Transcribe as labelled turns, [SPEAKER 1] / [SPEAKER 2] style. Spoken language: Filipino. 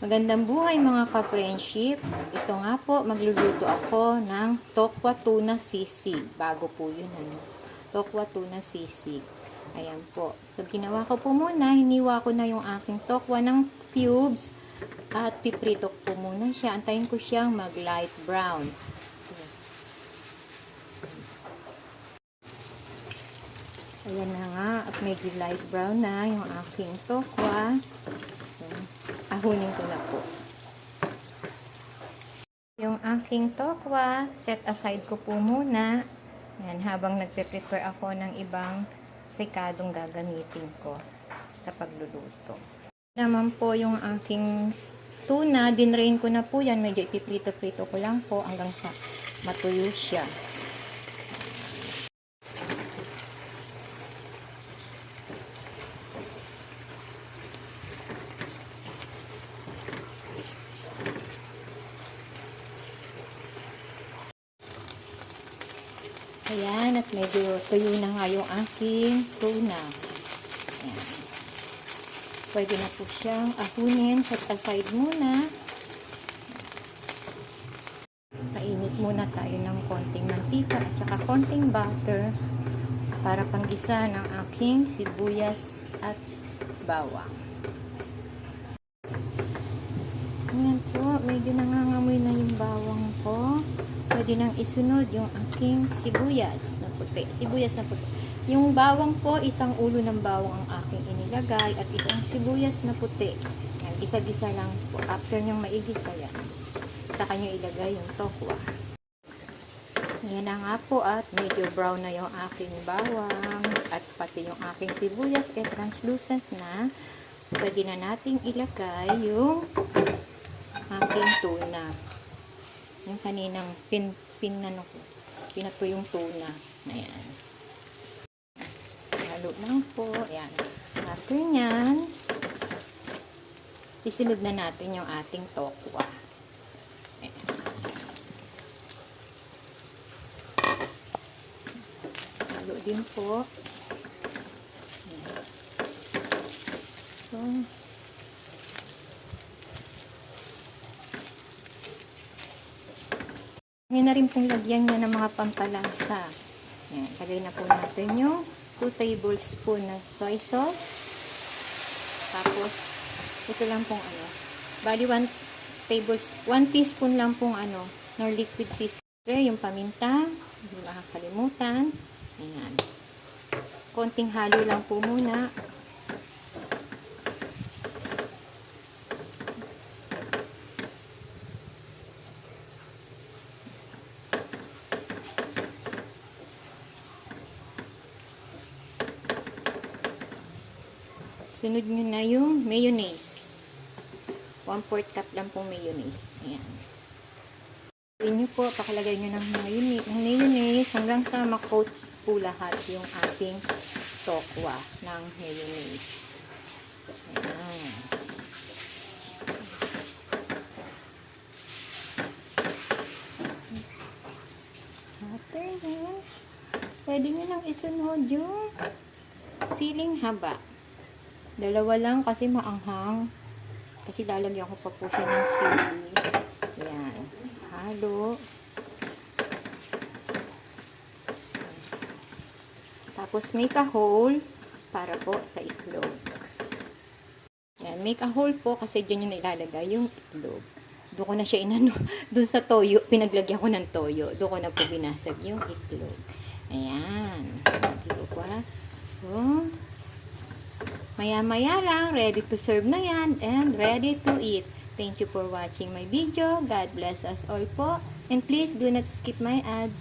[SPEAKER 1] Magandang buhay mga ka-friendship. Ito nga po, magluluto ako ng tokwa tuna sisig. Bago po yun, ano? Tokwa tuna sisig. Ayan po. So, ginawa ko po muna, hiniwa ko na yung aking tokwa ng cubes at piprito po muna siya. Antayin ko siyang mag-light brown. Ayan na nga, at medyo light brown na yung aking tokwa. Ahunin ko na po. Yung aking tokwa, set aside ko po muna. Yan, habang nagpe-prepare ako ng ibang ricadong gagamitin ko sa pagluluto. Naman po yung aking tuna, dinrain ko na po yan. Medyo ipiprito-prito ko lang po hanggang sa matuyo siya. Ayan, at medyo tuyo na nga yung aking tuna. Ayan. Pwede na po siyang ahunin. Set aside muna. Kainit muna tayo ng konting mantika at saka konting butter para panggisa ng aking sibuyas at bawang. Ayan po, medyo nangangamoy na yung bawang ko. Pwede nang isunod yung aking sibuyas na puti. Sibuyas na puti. Yung bawang po, isang ulo ng bawang ang aking inilagay at isang sibuyas na puti. Yan, gisa-gisa lang po. After nyong maigisa yan, saka nyo ilagay yung tokwa. Yan na nga po at medyo brown na yung aking bawang at pati yung aking sibuyas at translucent na. Pwede na nating ilagay yung aking tuna. Yung kaninang pinato yung tuna. Ayan. Halo lang po. Ayan. After nyan, isunod na natin yung ating tokwa. Ayan. Halo din po. Ayan. So, ngayon na rin pong lagyan niya ng mga pampalasa. Ayan, lagay na po natin yung 2 tablespoon na soy sauce. Tapos, ito lang pong bali 1 teaspoon lang pong ng liquid seasoning, yung paminta, hindi makakalimutan. Ayan. Konting halo lang po muna. Sunod nyo na yung mayonnaise. 1/4 cup lang pong mayonnaise. Ayan. Gawin nyo po, pakalagay nyo ng mayonnaise hanggang sa makoat po lahat yung ating tokwa ng mayonnaise. Ayan. After that, pwede nyo lang isunod yung siling haba. 2 lang kasi maanghang. Kasi lalagyan ko pa po siya ng sili. Ayan. Halo. Tapos make a hole para po sa itlog. Ayan. Make a hole po kasi dyan yung ilalagay yung itlog. Doon ko na siya doon sa toyo, pinaglagyan ko ng toyo. Doon ko na po binasag yung itlog. Ayan. Dito po ha. So, maya-maya lang, ready to serve na yan, and ready to eat. Thank you for watching my video. God bless us all po. And please do not skip my ads.